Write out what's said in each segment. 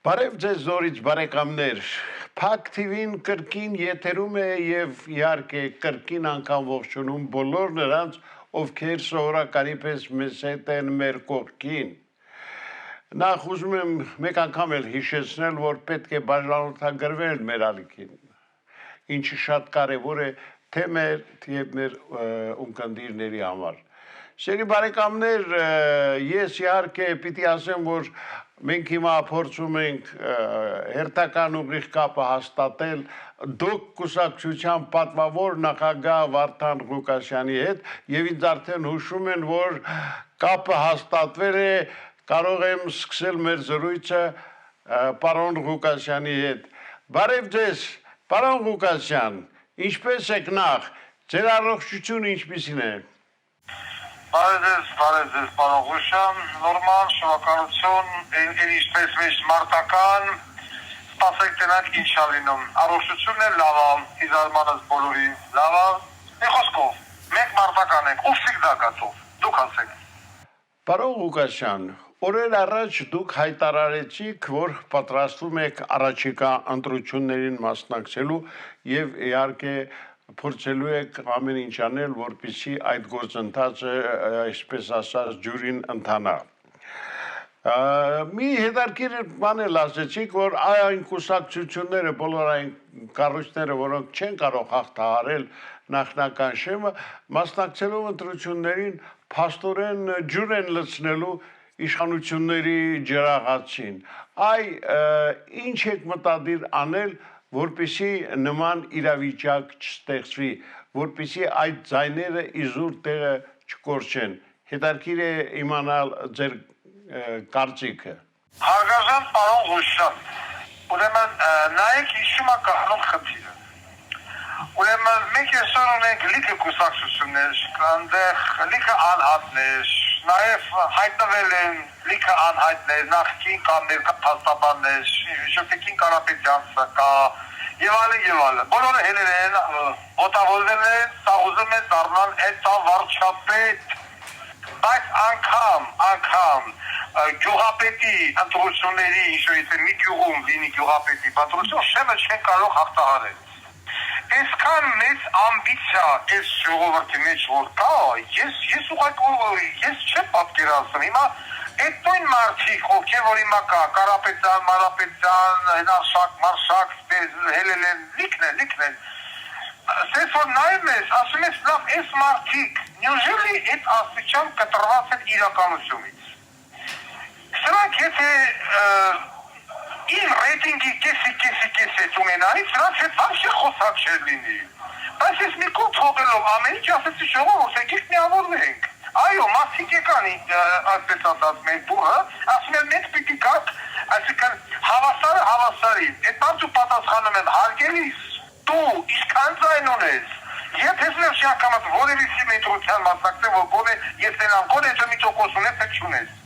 Բարև ձեզ նորից բարեկամներ, Փակ TV-ն կրկին եթերում է եւ իհարկե կրկին անգամ ողջունում բոլոր նրանց, ովքեր սովորականի պես մեզ հետ են մեր կողքին։ Նախ ուզում եմ մեկ անգամ էլ հիշեցնել, որ պետք է բաժանորդագրվել մեր ալիքին, ինչը շատ կարևոր է թե մեր եւ մեր ունկնդիրների համար։ Սերի բարեկամներ, ես իհարկե պիտի ասեմ, որ մենք հիմա փորձում ենք հերթական ուղիղ կապը հաստատել դուք կուսակցության պատվավոր նախագահ Վարդան Ղուկասյանի հետ եւ ինձ արդեն հուշում են, որ կապը հաստատվել է, կարող եմ սկսել մեր զրույցը պարոն Ղուկասյանի հետ։ Բարև ձեզ, պարոն Ղուկասյան, ինչպես եք նախ, ձեր առողջությունը ինչպիսին է։ Բարև ձեզ, պարոն Ղուկասյան, նորմալ, շնորհակալություն, ինչպես միշտ մարտական, սպասեք տնանք ինչ ա լինում, առողջությունն էլ լավ է, իզարմանս բոլորի, լավ է, մի խոսքով, մենք մարտական ենք, ով всегда готов, դուք ասեք։ Պարոն Ղուկասյան, օրեր առաջ դուք հայտարարեցիք, որ պատրաստվում եք առաջիկա ընտրություններին մասնակցելու եւ իհարկե փորձելու եք ամեն ինչ անել, որպեսզի այդ գործընթացը, այսպես ասած, ջուրին ընթանա։ Մի հետաքրքիր բան էլ ասեցիք, որ այն կուսակցությունները, բոլոր այն կառույցները, որոնք չեն կարող հաղթահարել նախնական շեմը, մասնակցելով ընտրություններին փաստորեն ջուր են լցնելու իշխանությունների ջրաղացին։ Ինչ եք մտադիր անել, որպեսզի նման իրավիճակ չստեղծվի, որպեսզի այդ ձայները իզուր տեղը չկորչեն։ Հետաքրքիր է իմանալ ձեր կարծիքը։ Հարգարժան պարոն Ղուկասյան, ուրեմն նայեք ինչու է կախնում խնդիրը։ Ուրեմն մենք այսօր ունենք լիքը կուսակցություններ, այնտեղ լիքը անհատներ, նաև հայտնվել են լիքը անհայտներ, նախկին կամ ներկա փաստաբաններ, Շոկեքին Կարապետյանցը կա, եւ այլն, բոլորը հելել են, ոտավորվել են, սա ուզում են դառնալ հետա վարչապետ, բայց անգամ գյուղապետի ընտրությունների, ինչ-որ մի գյուղում լինի գյուղապետի պատրություն, շեմը չեն կարող հաղթահարել։ Այսքան մեծ ամբիցիա այս ժողովրդի մեջ որ կա, ես չեմ պատկերացնում, հիմա այդ նույն մարդիկ, ովքեր որ հիմա կա, Կարապետյան, Մարապետյան, Հենարշակ, Մարշակ, հելել են, լիքն են, սենց որ նայում ես, ասում ես, լավ, այս մարդիկ, նյուժելի այդ աստիճան կտրված են իրականությունից։ Սրանք եթե իր ռեյտինգի կեսի ունենայի, սրանց հետ վարշի խոսակ չէր լինի։ Բայց ես մի կոտ հողելով ամեն ինչ ասեցի ժողովուրդ, եկեք միավորվենք։ Այո, մարդիկ եկան այսպես ասած մեր բուրը, ասում են մենք պիտի գաք, այսինքն հավասարը հավասարին։ Այդ մարդու պատասխանում են հարգելիս, դու ինչքան ձայն ունես։ Եթե ես շակամած որևիցի մետրության մասնակցեմ, որ գոնե ես նրան գոնե մի տոկոս ունես, թե չունես։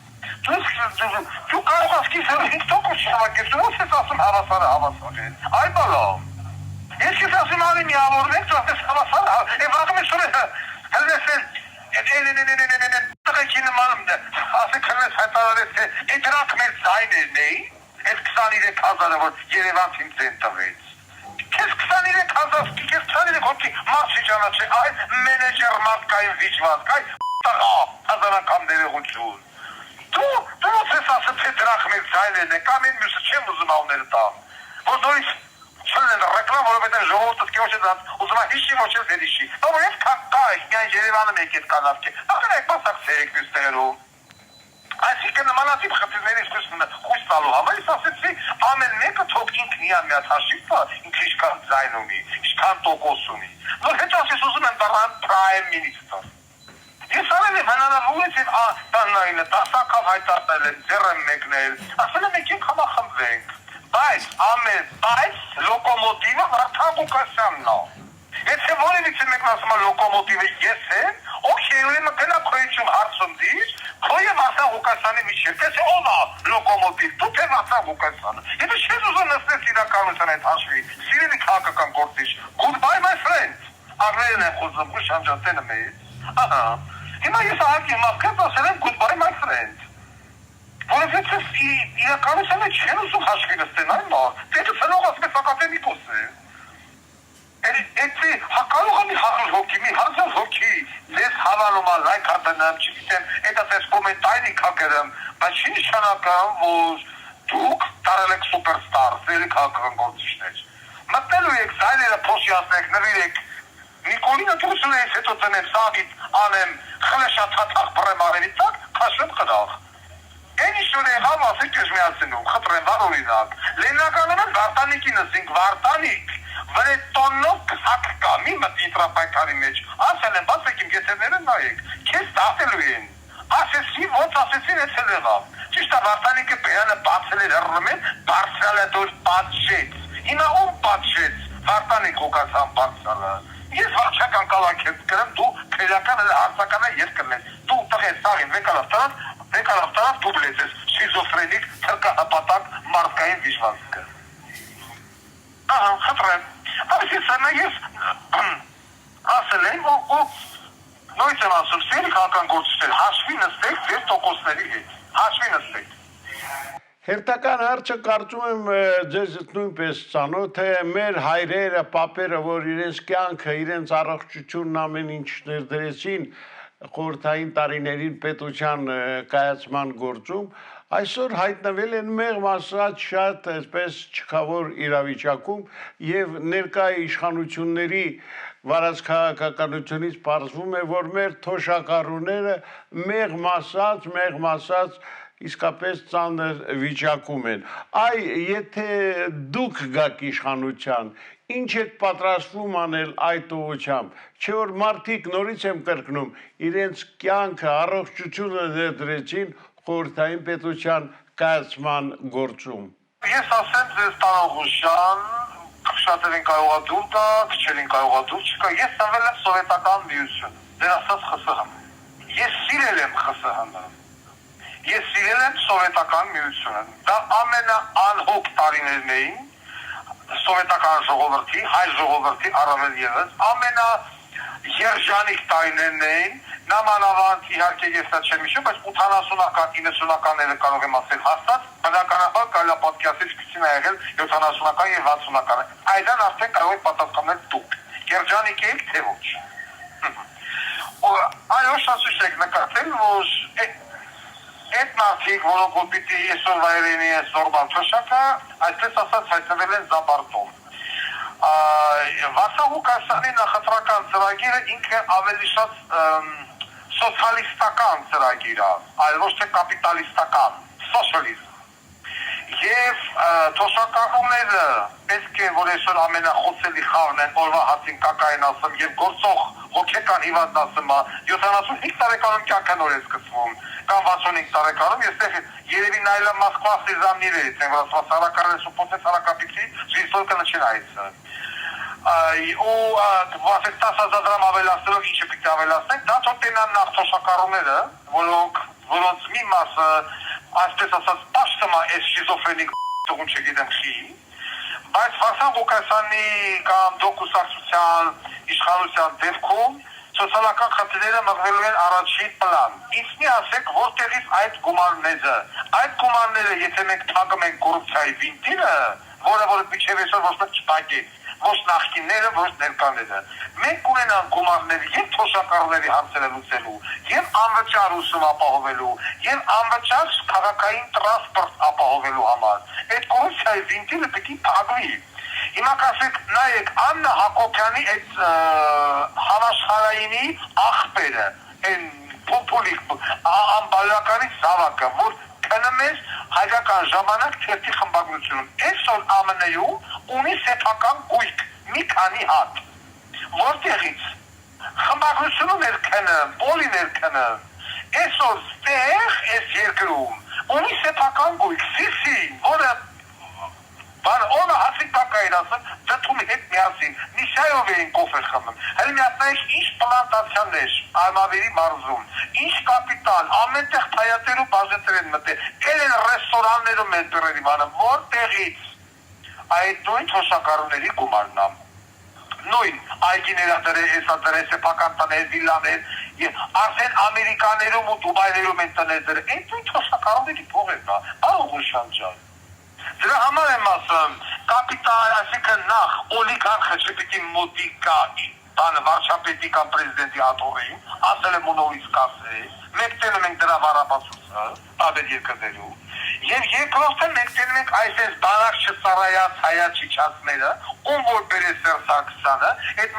Դու կարող ես կիսել 5% շավակեցում, ո՞ց ես ասում հավասարը հավասար է։ Այ բալամ։ Ես ես ասում արի միավորվենք, դու ասես հավասարը, վաղում ես ունես, հլվես տղեկի նման, ասեք հլվես հայտարարես, թե այդ դրանք մեր ձայներն էի, այս 23,000-ը, որ Երևանցին ձեն տվեց։ Քեզ 23,000, քեզ 23 հոգի մարդ չճանաչի, այ մենեջեր մարդկային վիճված, այ տղա, հազարական ներողություն։ Դու ես ասում, թե դրանք մեր ձայներն է, կամ այն մյուսը չեմ ուզում ավները տամ, որ նորից չլեն ռեկլամ, որովհետև ժողովուրդը կեոչ է դրանց, ուզում է հիշի, ոչ էլ վերիշի, որ ես կա, միայն Երևանը մեկ էտ կանավք է, ախնեք մասակցեեք մյուս տեղերում։ Այսինքն նմանատիպ խնդիրներից խույս տալու համար ես ասեցի, ամեն մեկը թող ինքն իան միատ հաշիվ տա, ինքը ինչքան ձայն ունի, ինչքան տոկոս ունի, որ հետո ասես ուզում են դառնալ prime minister։ Ես արել եմ հնարավորից եմ տաննայինը, 10 անգամ հայտարարել եմ, ձեռ եմ մեկնել, ասել եմ եկենք համախմբվենք, բայց լոկոմոտիվը Վարդան Ղուկասյանն է։ Եթե որևիցե մեկն ասում է լոկոմոտիվը ես եմ, օքեյ, ուրեմն գնա քոյություն հարցում դիր, քոյը Վարդան Ղուկասյանի միջև, կես ով է լոկոմոտիվ, դու թե Վարդան Ղուկասյանը։ Եթե չես ուզում նստես իրականության այդ հաշվի, սիրելի քաղաքական գործիչ, goodbye my friend, աղներն եմ խոսում, շանջատենը մեծ, հիմա ես ահագի մաղկած ասել եմ goodbye my friend, որովհետև իրականության մեջ չեն ուզում հաշվի նստեն, այն բան։ Դե ցնող ասես ակադեմիկոս է։ Էդի հակալող մի հազար հոգի, մի հազար հոգի, ձեզ հավանում ալ, լայք հատանամ, չգիտեմ, էդա ձեզ կոմենտայնի կակերեմ, բայց չի նշանակam, որ դուք տարել եք սուպերստար, ձերի քաղաքական գործիչներ։ Մտնելու եք, զայները փոշիացնեք, նվիրեք, Նիկոլինը դուրսուն ես հետո ծնեմ, սաղիտ անեմ, խլեշաթաթախ պրեմ արևի տակ, կաշվեմ խդաղ։ Են իշոր եղավ ասեք ես միացնում, խտրեմ վար օրինակ, լեննականում են վարտանիկի նսինք, վարտանիկ, վրետոնով կսակ կա, մի մտի տրապայքարի մեջ, ասել են, բացեք իմ գեցերները նայեք, կեզ դատելու են, ասեսի, ոնց ասեսին էցել եղավ, ճիշտ է վարտանիկը բերանը բացել էր հռում են, բարձրալ է դոր պատշեց, հիմա ում պատշեց, վարտանիկ հոգացան բարձրալը, ես վարչական կալակ ես գրեմ, դու քրեական հարցականը ես կրնես, դու տղես սաղին վեկալավ տարավ դուբլեց ես, շիզոֆրենիկ, թրկահապատակ մարդկային վիժվանցկը։ Ահա, խտրեմ, այսիս սանա ես ասել եմ, նույց եմ ասում, սերի քաղաքական գործիչներ, հաշվի նստեք ձեր տոկոսների հետ, հաշվի նստեք։ Հերթական հարցը կարծում եմ ձեզ նույնպես ծանոթ է, մեր հայրերը, պապերը, որ իրենց կյանքը, իրենց առողջությունն ամեն ինչ ներդրեցին խորհրդային տարիներին պետության կայացման գործում, այսօր հայտնվել են մեղմ ասած շատ այսպես չքավոր իրավիճակում եւ ներկայ իշխանությունների վարած քաղաքականությունից պարզվում է, որ մեր թոշակառուները մեղմ ասած իսկապես ծանր վիճակում են։ Այ եթե դուք գաք իշխանության, ինչ եք պատրաստվում անել այդ ուղղությամբ, չէ որ մարդիկ նորից եմ կրկնում, իրենց կյանքը, առողջությունը ներդրեցին խորհրդային պետության կայացման գործում։ Ես ասեմ ձեզ տարողուշան, շատերին կարողա դուր կա, քչերին կարողա դուր չկա, ես ծնվել եմ սովետական միություն, դեր ասած ԽՍՀՄ։ Ես սիրել եմ ԽՍՀՄ։ Ես սիրել եմ սովետական միությունը, դա ամենաանհոգ տարիներն էին, սովետական ժողովրդի, հայ ժողովրդի առավել ևս, ամենաերջանիկ տարիներն էին, նամանավանդ իհարկե ես դա չեմ հիշում, բայց 80-ական, 90-ականները կարող եմ ասել հաստատ, բնականաբար կարելի է պատկերացնել ինչպիսին ա եղել 70-ական եւ 60-ականը, այդան արդեն կարող եք պատասխանել դուք, երջանիկ եք թե ոչ։ Այո, շանսուշ եք նկատել, որ այդ մարդիկ, որոնք որ պիտի այսօր վայրենի ես նորմալ թոշակը, այսպես ասած հայտնվել են Զաբարտում։ Վասիլ Ղուկասյանի նախընտրական ծրագիրը ինքը ավելի շատ սոցիալիստական ծրագիր է, այլ ոչ թե կապիտալիստական, սոցիալիզմ։ Եվ թոշակառուները պետք է, որ այսօր ամենախոցելի խաղն են, օրվա հացին կակային ասում եւ գործող հոգեկան հիվանդն ասում է 75 տարեկանում կյանքը նոր է սկսվում կամ 65 տարեկանում, ես երևի նայելա Մոսկվա սեզամները, որ ասված հարակարել սուպոցեց հարակապիցի, ժիստորկը նչինայցը։ Ու ասեք 10,000 դրամ ավելացնելով ինչը պիտի ավելացնենք, դա թոտենան նախ թոշակառուները, որոնց մի մասը այսպես ասած պաշտամա այս շիզոֆրենիկ տղուն չգիտեմ խի, բայց Վասիլ Ղուկասյանի կամ դոկուսակցության իշխանության դեպքում սոցիալական խնդիրները մղվելու են առաջին պլան։ Ինձ մի ասեք, որտեղից այդ գումարները, եթե մենք թագում ենք կոռուպցիայի վինտիրը, որը միջև այսօր ոչ մեկ չփակեց, ոչ նախկինները, ոչ ներկաները։ Մենք ունենանք գումարներ եւ թոշակառուների հարցերը լուծելու, եւ անվճար ուսում ապահովելու, եւ անվճար քաղաքային տրանսպորտ ապահովելու համար։ Այդ կոռուպցիայի վինտիրը պիտի փակվի։ Հիմա կասեք, նայեք, Աննա Հակոբյանի այդ համաշխարհայինի աղբերը, այն պոպուլիկ ամբալականի զավակը, որ քնում էր հայկական ժամանակ թերթի խմբագրությունում, այսօր ԱՄՆ-ում ունի սեփական գույք, մի քանի հատ, որտեղից խմբագրությունում էր քնում, պոլին էր քնում, այսօր ստեղ այս երկրում ունի սեփական գույք, սիսին, որը Օրը հացիկ կակային ասում, դտում հետ միասին, նիշայով էին կոֆեր խմում, հել միասնայիք ինչ պլանտացյաններ Արմավերի մարզում, ինչ կապիտալ, ամենտեղ թայատեր ու բաժետեր են մտել, էլ են ռեստորաններում են դրերի մանը, որտեղից այդ նույն թոշակառուների գումարն ամ, նույն այգիները դրել, հեսա դրել, սեփական տաներ, վիլաներ, Արդեն ամերիկաներում ու դուբայներում են տները, այդ ինչ հոսակարողների փող է դա, Աղուշան ջան։ Դրա համար եմ ասում, կապիտալ, այսինքն նախ օլիգարխը չպիտի մոտի գա բանը վարչապետի կամ պրեզիդենտի աթոռին, ասել եմ ու նորից կասե, մենք տենում ենք դրա վառապացույցը, տարբեր երկրներում, եւ երկրորդը մենք տենում ենք այսպես բանակ չծառայած հայաչիչածները, ում որ բերես Սերժ Սարգսյանը, այդ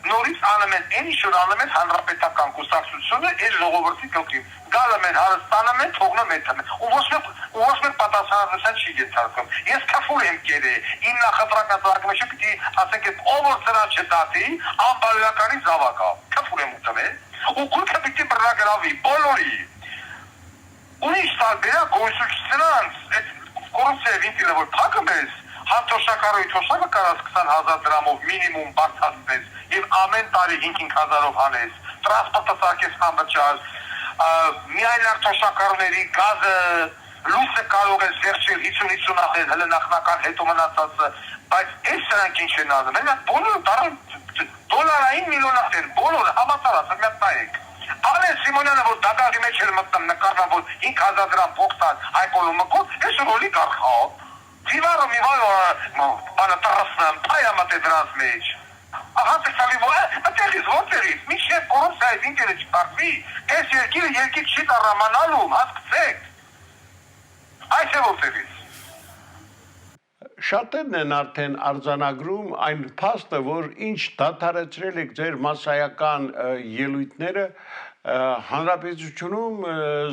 նորից անում են այն ինչ որ անում են հանրապետական կուսակցությունը, այս ժողովրդի կողքին գալում են հարստանում են, թողնում են թվում, ու ոչ մեկ պատասխանատվության չի ենթարկվում։ Ես քֆուր եմ կերել, իմ նախընտրական ծրագրը պիտի ասենք այդ ով որ սրան չդատի, անբարոյականի զավակա, քֆուր եմ ուտվել, ու գույքը պիտի բռնագրավի, բոլորի։ Ուրիշ տարբերակ գույսուչությունից, այդ կորուպցիայի վինտիլը որ փակում ես, հանդոշակարոյի թոշակը կարած 20,000 դրամով մինիմում բարձրացնես եւ ամեն տարի 5,000-ով հանես, տրանսպորտը սարքես անվճար, միայն արտոշակարների գազը, լույսը կարող է վերջել 50-50 ախել, հələ նախնական հետո մնացածը, բայց այս սրանք ինչ են անում, հենց բոլորը դառան դոլարային միլիոններ, բոլորը համատարած, մի հատ նայեք։ Ալեն Սիմոնյանը որ դադարի մեջ էր մտնում նկարնա որ 5,000 դրամ փող տան այկոլու մկոտ, այս օլիգարխա Դիվարը բանը տարասնեմ, պայամատ է դրանց մեջ։ Ահա տեսալի որ, այդեղից որտեղից, միշտ կորուպցիայի ինտերը չպարտվի, այս երկիրը երկիր չի տարամանալու, հասկցեք։ Այս է որտեղից։ Շատերն են արդեն արձանագրում այն փաստը, որ ինչ դադարեցրել եք ձեր մասսայական ելույթները, հանրապետությունում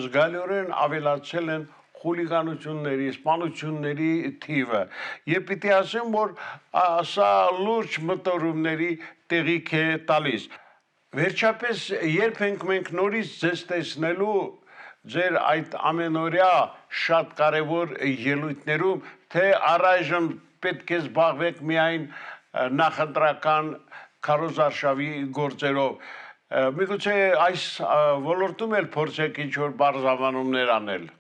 զգալիորեն ավելացել են խուլիգանությունների, սպանությունների թիվը եւ պիտի ասեմ, որ սա լուրջ մտորումների տեղիք է տալիս։ Վերջապես երբ ենք մենք նորից ձեզ տեսնելու ձեր այդ ամենօրյա շատ կարևոր ելույթներում, թե առայժմ պետք է զբաղվեք միայն նախընտրական քարոզարշավի գործերով։ Միգուցե այս ոլորտում էլ փորձեք ինչ-որ բարձրամանումներ անել։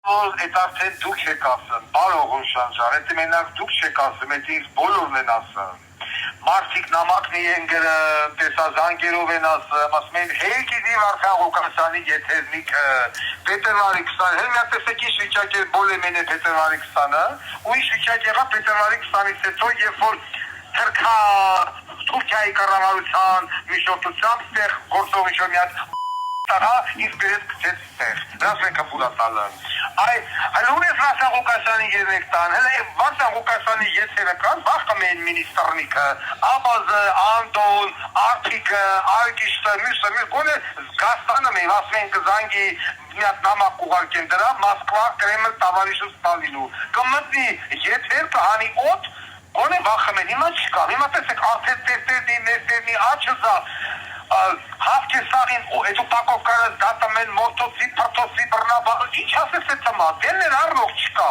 Այդ արդեն դուք եք ասում, բարող Օշանջան, այդ մենակ դուք չեք ասում, այդ ինձ բոլորն են ասում։ Մարդիկ նամակնի են գրում, տեսազանգերով են ասում են հեյքի դիվ Արքան Ղուկասյանի եթերնիկը, փետրվարի 20, հենց մի տեսեք ինչ վիճակ է բոլեմեն է փետրվարի 20-ը, ու ինչ վիճակ եղավ փետրվարի 20-ից հետո, երբ որ Թուրքիայի կառավարության միջոցությամբ ստեղ գործող ինչ-որ մի հատ տարա իսկ բերեց գցեց ստեղ, դրանց մենք կփուլատալը։ Հլունես Վարդան Ղուկասյանի երեք տան, հələ Վարդան Ղուկասյանի եթերը կան, բախում են մինիստրնիկը, Աբազը, Անդոն, Արթիկը, Արգիշտը, մյուսը, գոնե Զգաստանում են, ասում են կզանգի մի հատ նամակ կուղարկեն դրա, Մոսկվա, Կրեմլ, Տավարիշու Ստալինու, կմտնի եթեր, կհանի օդ, գոնե վախում են, հիմա չկա, հիմա տեսեք, արտերտերտերնի, ներտերնի, աչզա, Հավքեսաղին, այդ ուտակով կարած դատում են մոտոցի, պրտոցի, բռնաբաղը, ինչ ասես է թմա, դեններ առնող չկա։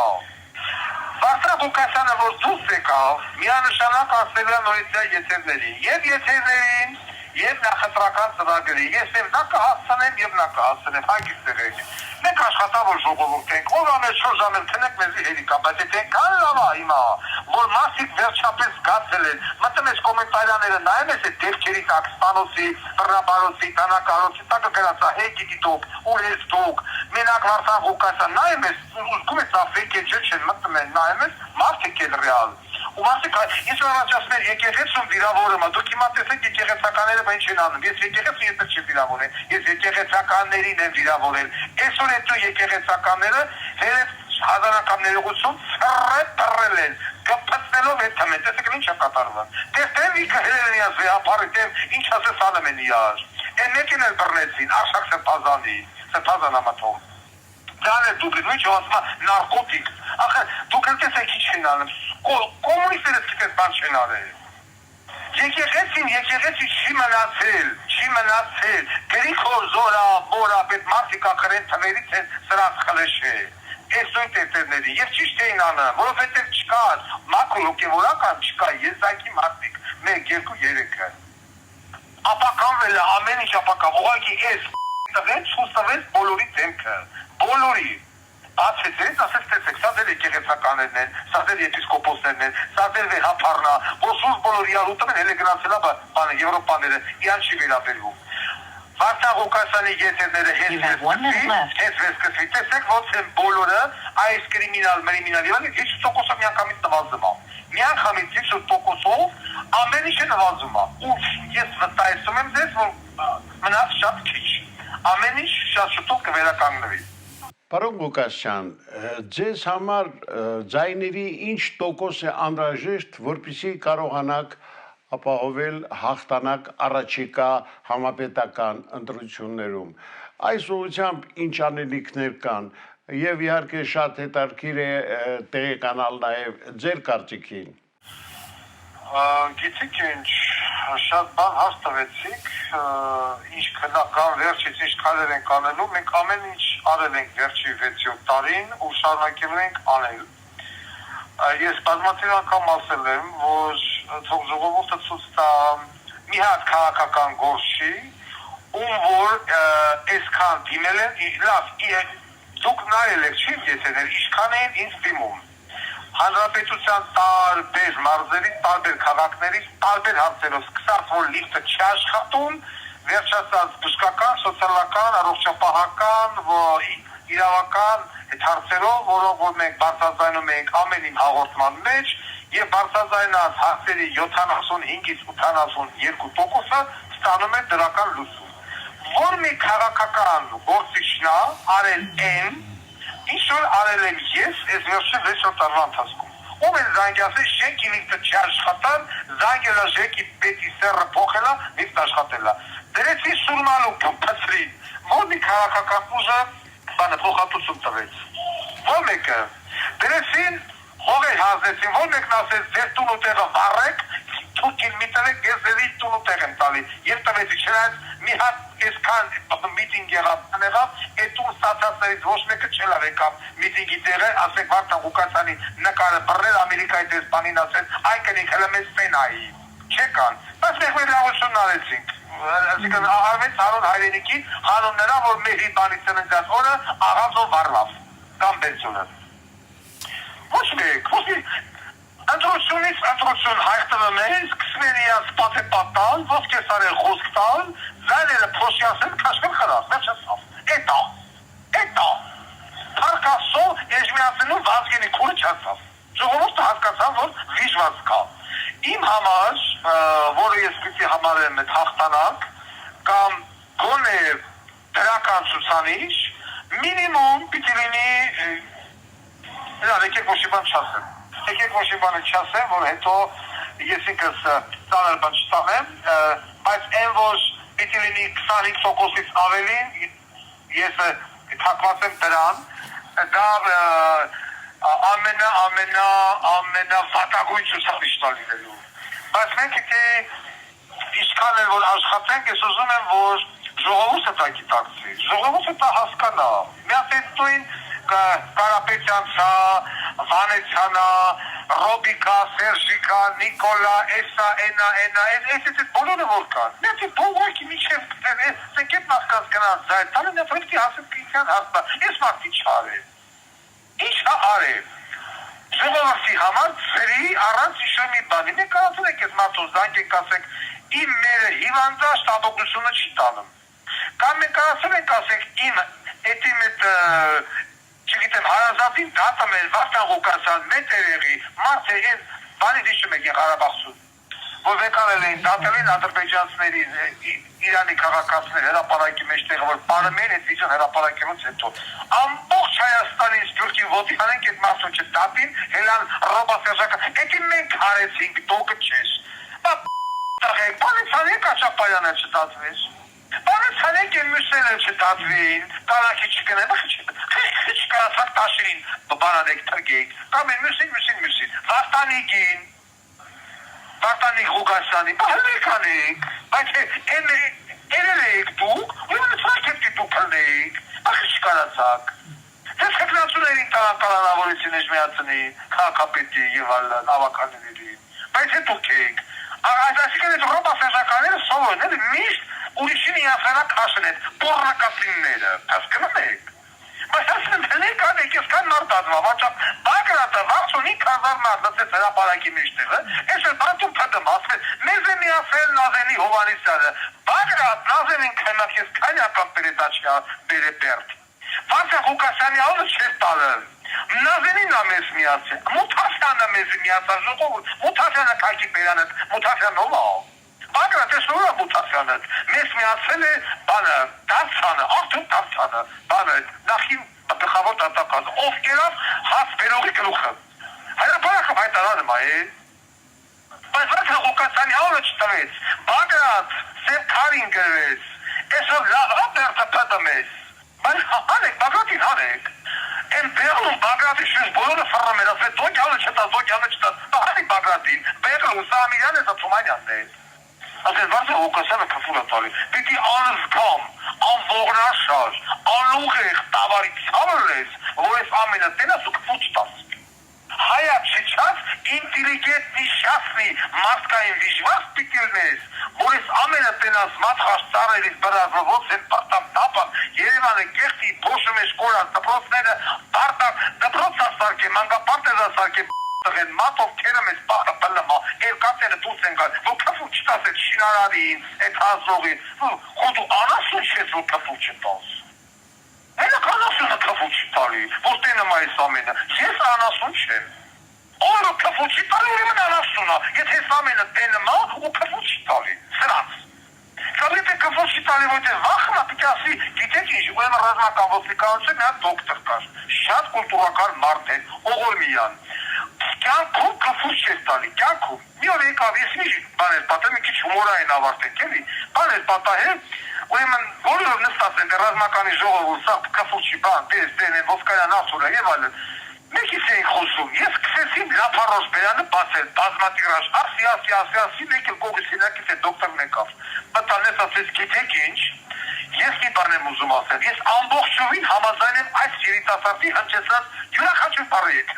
Վարդան Ղուկասյանը, որ դուս եկավ, միանշանակ ասել է նորից եթերներին, և եթերներին, և նախընտրական ծրագրի, ես և նա կհասցնեմ, և նա կհասցնեմ, հագիստ եղեք։ Մենք աշխատավոր ժողովուրդ ենք, ով ամեն շոր ժամել տնեք մեզի հերիկա, բայց այդ ենքան լավա հիմա, որ մարդիկ վերջապես գացել են, մտում ես կոմենտարյաները, նայում ես այդ դեպքերի տակ, Սպանոցի, Բռնաբարոցի, Տանակարոցի, տակը գրածա, հեյքի դուք, ուր ես դուք, մենակ Վարդան Ղուկասյան, նայում ես, ուզգում ես աֆեկ է ջը չեն մտնում են, նայում ես, մարդիկ են ռեալ։ Ու մարդիկ, ինչ որ առաջացներ եկեղեցում վիրավորումը, դուք հիմա տեսեք եկեղեցականները բան չեն անում, ես եկեղեցու ետր չեմ վիրավորել, ես եկեղեցականներին եմ վիրավորել, այսօր այդ եկեղեցականները հերև հազարականներողություն սրրել են, կպծնելով հետ թմեն, տեսեք ինչ է կատարվում, տեսնեմ իքը հերել են իազ վեհապարի, ինչ ասես անում են իար, են մեկին էլ բռնեցին, արշակ Սեպազան ամաթով, դան է դուք, նույն չով ասում նարկոտիկ, ախր դուք էլ տեսեք ինչ են անում, կոմունիստերը սկսեց բան չեն արել, եկեղեցի չի մնացել, գրիքով զորա, բորա, պետ մարդիկա խրեն թվերից են սրանց խլեշ է, այս նույն տերտերների, և ճիշտ էին անում, որովհետև չկար, մաքր հոգևորական չկա, եզակի մարդիկ, 1, 2, 3-ը, ապականվել է, ամեն ինչ ապական, ուղղակի այս տղեն ցույց բոլորի դեմքը, բոլորի, բացեցեք, ասես տեսեք, սա ձեր եկեղեցականներն են, սա ձեր եպիսկոպոսներն են, սա ձեր վեհապարն է, որ սուս բոլոր իրար ուտում են, հել է գնացել է բանը, Եվրոպաները, իրան չի վերաբերվում։ Վարդան Ղուկասյանի եթերները հեսվեսկսի, տեսեք ոնց են բոլորը այս կրիմինալ Իրանի 50%-ը միանգամից նվազում է։ Միանգամից 50%-ով ամեն ինչ է նվազում է։ Ու ես վստահեցնում եմ ձեզ, որ մնաց շատ քիչ։ Ամեն ինչ շատ շուտով կվերականգնվի։ Պարոն Ղուկասյան, ձեզ համար ձայների ինչ տոկոս է անհրաժեշտ, որպեսզի կարողանաք ապահովել հաղթանակ առաջիկա համապետական ընտրություններում։ Այս ուղղությամբ ինչ անելիքներ կան եւ իհարկե շատ հետաքրքիր է տեղեկանալ նաեւ ձեր կարծիքին։ Գիտեք ինչ, շատ բան հաստատվեցիք, ինչ քննական վերջից ինչ քայլեր ենք անելու, մենք ամեն ինչ արել ենք վերջի 6-7 տարին ու շարունակելու ենք անել։ Ես բազմաթիվ անգամ ասել եմ, որ թող ժողովուրդը ցույց տա մի հատ քաղաքական գործի, ում որ այսքան դիմել են, լավ, դուք նայել եք չի եթերներ, ինչքան են ինձ դիմում։ Հանրապետության տարբեր մարզերից, տարբեր քաղաքներից, տարբեր հարցերով սկսած, որ լիֆտը չի աշխատում, վերջացած բժշկական, սոցիալական, առողջապահական, իրավական այդ հարցերով, որոնք որ մենք բարձրաձայնում ենք ամենին հաղորդման մեջ եւ բարձրաձայնած հարցերի 75-ից 82%-ը ստանում է դրական լուծում։ Որ մի քաղաքական գործիչն արել են, ինչ որ արել եմ ես, այս վերջին 6 տարվա ընթացքում։ Ով է զանգասի շենքի լիֆտը չաշխատան, զանգելա շենքի պետի սերը փոխելա, լիֆտ աշխատելա։ Դրեցի սուրմանու փծրին, որ մի քաղաքական ուժը բանը փոխհատուցում տվեց։ Որ մեկը դրեցին հողեր հանձնեցին, որ մեկն ասեց ձեր տուն ու տեղը վառեք, թուրքին մի տվեք, ես ձերի տուն ու տեղ եմ տալի։ Եվ տվեցի չնայած մի հատ այսքան միտինգ եղավ, այդ տուն ստացածներից ոչ մեկը չելավ եկավ միտինգի տեղը, ասեք Վարդան Ղուկասյանի նկարը բռնել Ամերիկայի դեսպանին ասել, այ կնիկ հələ մեծ սենայի։ Չեկան, բայց մենք մեր լավություն արեցինք։ Այսինքն արվեց հանուն հայրենիքի, հանուն նրա, որ մեր հիբանի ծննդյան օրը աղազով վառավ, կամ բենսոնը։ Ոչ մեկ, ընտրությունից ընտրություն հայտնում են, սկսում են իրաց պատե պատալ, ոսկեսարել խոսք տալ, ձայները փոշիասել, քաշվել խրած, վերջացավ։ Էտա։ Փարկասո էժմիացնում վազգենի քուրը չացավ։ Ժողովուրդը հասկացավ, որ վիժված կա։ Իմ համար, որը ես պիտի համարեմ այդ հաղթանակ, կամ գոնե դրական ցուցանիշ, մինիմում պիտի լինի եկեք ոչի բան չասեմ։ Եկեք ոչի բանը չասեմ, որ հետո ես ինքս ծանր բան չտանեմ, բայց այն որ պիտի լինի 25%-ից ավելին, ես թակված եմ դրան, դա ամենավատագույն ցուցանիշն է լինելու։ Բայց մենք պիտի ինչքան էլ որ աշխատենք, ես ուզում եմ, որ ժողովուրդը դա գիտակցի, ժողովուրդը դա հասկանա։ Միասին Կարապետյանցա, Վանեցյանա, Ռոբիկա, Սերժիկա, Նիկոլա, էսա, էնա, այս բոլորը որ կան։ Միասին բողոքի միջև սենք էտ նախկած գնած ձայր, տալը նա պրեպտի հասып կիցյան հասնա, ես մարդի չարև։ Ինչ արև։ Ժողովրդի համար ծրի առանց իշոր մի բանի։ Մենք կարացել ենք ես մարդով զանգ ենք ասենք, իմ մերը հիվանդա շտաբօգնությունը չի տանում։ Կամ մենք կարացել ենք ասենք, իմ էտիմ էտ չգիտեմ, հարազատին դատը մեր Վարդան Ղուկասյան մետերեղի, մարդ է են բանի դիշում եք Ղարաբաղցուն, որ վեկարել էին դատելին ադրբեջանցների Իրանի քաղաքացիներ հրապարակի մեջ տեղը, որ պարմեն այդ վիճան հրապարակելուց հետո։ Ամբողջ Հայաստանից Թուրքի ոտի հանենք այդ մարդուն չդատին, հելան ռոբասերժական, էտի մենք հարեցինք, դոկը չես։ Բանից հանենք Աչապարյանը չդատվես։ Բանից հանենք են մյուսները չդատվին, տարակի չկնեն, չկարացակ տաշին բանանեք թրգեիք, կամ են մյուսին, Վարդանիկին, Վարդանիկ Ղուկասյանի, հլեք անեք, բայց էրել եք դուք, ուրեմն սրակ հետի դուք հլնեիք, չկարացակ։ Ձեզ խկնացուներին տալանավորեցին էժմիացնի, քաղաքապետի և ավականների, բայց հետ դուք եք։ Այսինքն այդ ռոբասերժականները սովորն էլ միշտ ուրիշին իասանակ հաշն հետ, պորնակասինները, հասկնում եք։ Բայց ասեն հլեք անեք, ես կան մարդ ադվա, վաճապ, բագրատը, վաղցուն 5,000 մարդ լսեց հրապարակի մեջտեղը, այսօր բանտում փդում ասել, մեզ է միացել Նազենի Հովանեսյանը, Բագրատ Նազենին քննարկես քանյական передача Բերեպերտ։ Վասա Ղուկասյանի ավը չէր տալը։ Նազենին ամես միացել, Մութասյանը մեզ միացել, ժողովուրդ, Մութասյանը քակի բերանը, Մութասյանը ով է։ Բագրատ ես ով է Մութասյանը, մեզ միացել է բանը, Դավթանը, արդյոք Դավթանը, բանը, նախին գլխավոր դատակազը, ով կերավ հաս բերողի գլուխը։ Հայրապարակը հայտարարում է, բայց վասա Ղուկասյանի ավը չտվեց, Բագրատ, Սև քարին գրվեց, այսով լավ հապերտը պդմես, բայց հանեք, Բագրատին հանեք, են բեղլում Բագրատի շուզ բոլորը սրրում էր, ասել դոկյանը չտաս, հանեք Բագրատին, բեղլում Սամիրյան է Թումանյանն է, ասել վասա Ղուկասյանը քֆուր է տալի, պիտի անզգամ, անողնաշար, անուղեղ տավարի ցավր ես, որ ես ամենը տենաս ու քֆուր չտաս։ Հայա չիչած, ինտիլիգենտ նիշասնի մարդկային վիժված պիտիրնես, որ ես ամենը տենաս մատխաշ ծարերից բրազվոց են պարտամ տապան, Երևանը կեղտի բոշում ես կորան, դպրոցները պարտակ, դպրոց ասարք է, մանգապարտեզ ասարք է, տղեն մատով կերում ես պարտը պլմա, երկատները դուս են գալ, որ կվուր չտաս էտ շինարարին, էտ հազողին, խոդու անասուն չես, որ կվուր չտաս։ Հելը կանասունը կվուր չտալի, որ տենում այս ամենը, ես անասուն չեմ։ Օրը կվուր չտալի, ուրեմն անասունը, եթե ես ամենը տենում ու կվուր չտալի, սրանց։ Կավիտ է կվուր չտալի, որ դե վախնա պիտի ասի, գիտեք ինչ, ուրեմն ռազմական ոստիկանություն մի հատ դոկտոր կար, շատ կուլտուրական մարդ է, Օղորմիյան։ Կյանքում կվուր չես տալի, կյանքում։ Մի օր եկավ, ես մի բան էր պատահել, մի քիչ հումորային ավարտենք էլի, բան էր պատահել, ուրեմն բոլորով նստած են ռազմականի ժողովուրդ, սա կվուր չի բան, դես դեն են, ոսկայան ասուլը եւ այլն։ Մեկից էին խոսում, ես սկսեցին լափարոս բերանը բացել, բազմատիրաժ, ասի, մեկ էլ կողից հինակից է դոկտորն եկավ։ Մտանես ասեց, գիտեք ինչ, ես մի բան եմ ուզում ասել, ես ամբողջովին համաձայն եմ այս երիտասարդի հնչեցած յուրաքանչյուր բառի հետ։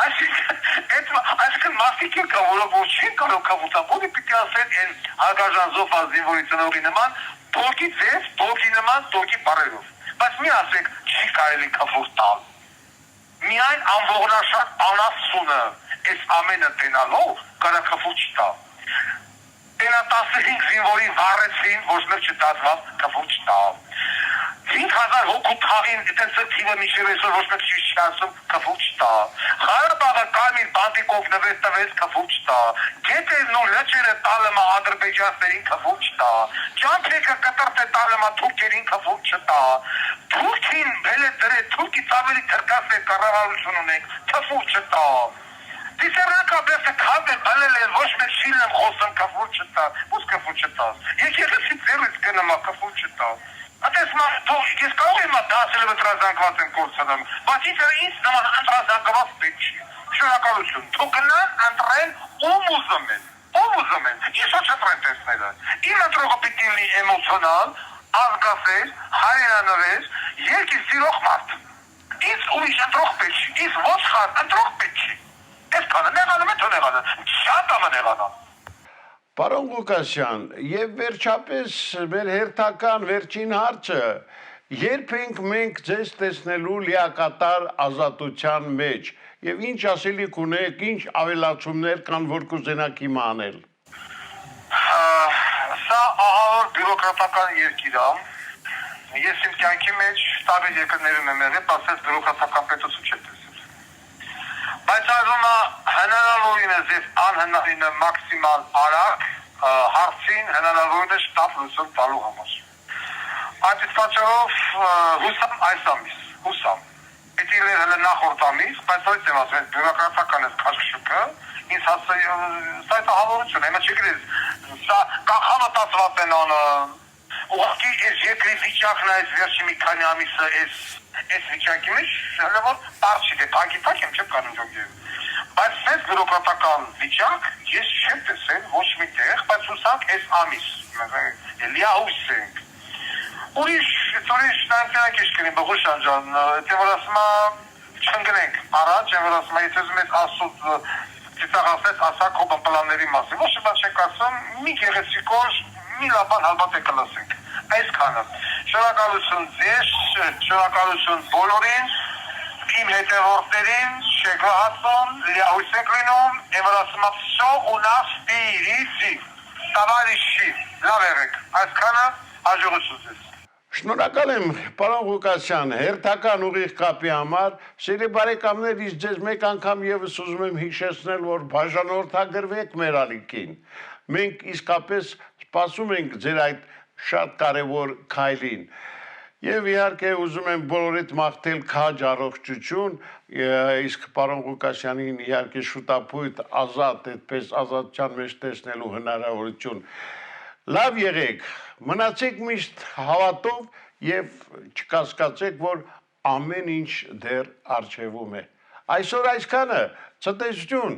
Այսինքն մարդիկ են կա, որ չեն կարող կավուցան, որի պիտի ասեն են հարգաժան զոհված զինվորի ծնողի նման, դոկի ձև, դոկի նման, դոկի բառերով։ Բայց մի ասեք, չի կարելի կավուր տալ։ Միայն անողնաշար անասունը, այս ամենը տենալով, կարա կավուր չտա։ Տենա 15 զինվորի վառեցին, ոչ մեկ չդատված, կավուր չտա։ 5,000 հոգու թաղին, այդպես թիվը միշտ այսօր ոչ մեկ չի ասում, կվուր չտա։ Ղարաբաղը կարմիր բանտիկով նվեր տվեց, կվուր չտա։ Գետերն ու լճերը տալը ադրբեջանցիներին, կվուր չտա։ Ճամփեքը կտրտե տալը թուրքերին, կվուր չտա։ Թուրքին բել է դրե, թուրքից ավելի թրկասներ կառավարություն ունենք, կվուր չտա։ Դիսերնակաբեսը քավ է բալել են, ոչ մեկ շիլն եմ խոսում, կվուր չտա։ Ո՞ս կվուր չտաս։ Եկեղեցի ձեռից գնամա, կվուր չտա։ Ատես ես կարող եմ դասել ընտրազանգված են կորցնում, բայց ինձ նման ընտրազանգված պետք չի։ Շնորհակալություն, թող գնան ընտրեն ում ուզում են, ես ոչ ընտրեն տեսնելը։ Իմ ընտրողը պիտի լինի էմոցիոնալ, ազգասեր, հայրենանվեր, երկիր սիրող մարդ։ Ինձ ուրիշ ընտրող պետք չի, ինձ ոչ խար ընտրող պետք չի։ Ես կանը նեղանում է, թո նեղանում, շատ ամը նեղանում։ Պարոն Ղուկասյան, եւ վերջապես մեր հերթական վերջին հարցը, երբ ենք մենք ձեզ տեսնելու լիակատար ազատության մեջ եւ ինչ ասելիք ունեք, ինչ ավելացումներ կան, որ կուզենաք հիմա անել։ Սա ահավոր բյուրոկրատական երկիր է։ Ես իմ կյանքի մեջ տարբեր երկրներում եմ եղել, ասես բյուրոկրատական պետություն չեմ տեսել։ Բայց այժմ հնարավորինս եւ անհնարինը մաքսիմալ արագ հարցին հնարավորինը շտապ լուծում տալու համար։ Այդ պատճառով հուսամ այս ամիս, հուսամ։ Պիտի լինի նախորդ ամիս, բայց ո՞ց եմ ասում, բյուրոկրատական այս քաշքշուկը ինձ սա տահավորություն է, հիմա չգիտես, սա կանխամտածված են անում։ Ուղղակի այս երկրի վիճակն այս վերջի մի քանի ամիսը այս վիճակի մեջ հələ որ բարձ չի, փակի եմ չեմ կարող ջոգել։ Բայց այս բյուրոկրատական վիճակ ես չեմ տեսել ոչ մի տեղ, բայց հուսանք այս ամիս, լիահույս ենք։ Ուրիշ նայնքանակ ես կնի բղուշան ջան, թե որ ասում չընկնենք առաջ, որ ասում եթե ուզում ես ասուտ ծիծաղացնես ասակ հոբը պլանների մասին, ոչ բան չեք ասում, մի գեղեցիկոր, մի լապան հալբատ եք լսենք, այսքանը։ Շնորհակալություն ձեզ, շնորհակալություն բոլորին, իմ հետևորդներին, Շեքլահացում, լիահույս եք լինում, եմ որ ասում ապսո ու նաս պիրիսի, տավարիշի, լավ եղեք, այսքանը հաջողություն ձեզ։ Շնորհակալ եմ, պարոն Ղուկասյան, հերթական ուղիղ կապի համար, սիրելի բարեկամներ, իսկ ձեզ մեկ անգամ եւս ուզում եմ հիշեցնել, որ բաժանորդագրվեք մեր ալիքին։ Մենք իսկապես սպասում ենք ձեր այդ շատ կարևոր քայլին։ Եվ իհարկե ուզում եմ բոլորիդ մաղթել քաջ առողջություն, իսկ պարոն Ղուկասյանին իհարկե շուտապույտ ազատ, այդպես ազատության մեջ տեսնելու հնարավորություն։ Լավ եղեք, մնացեք միշտ հավատով եւ չկասկածեք, որ ամեն ինչ դեռ առջևում է։ Այսօր այսքանը, ցտեսություն։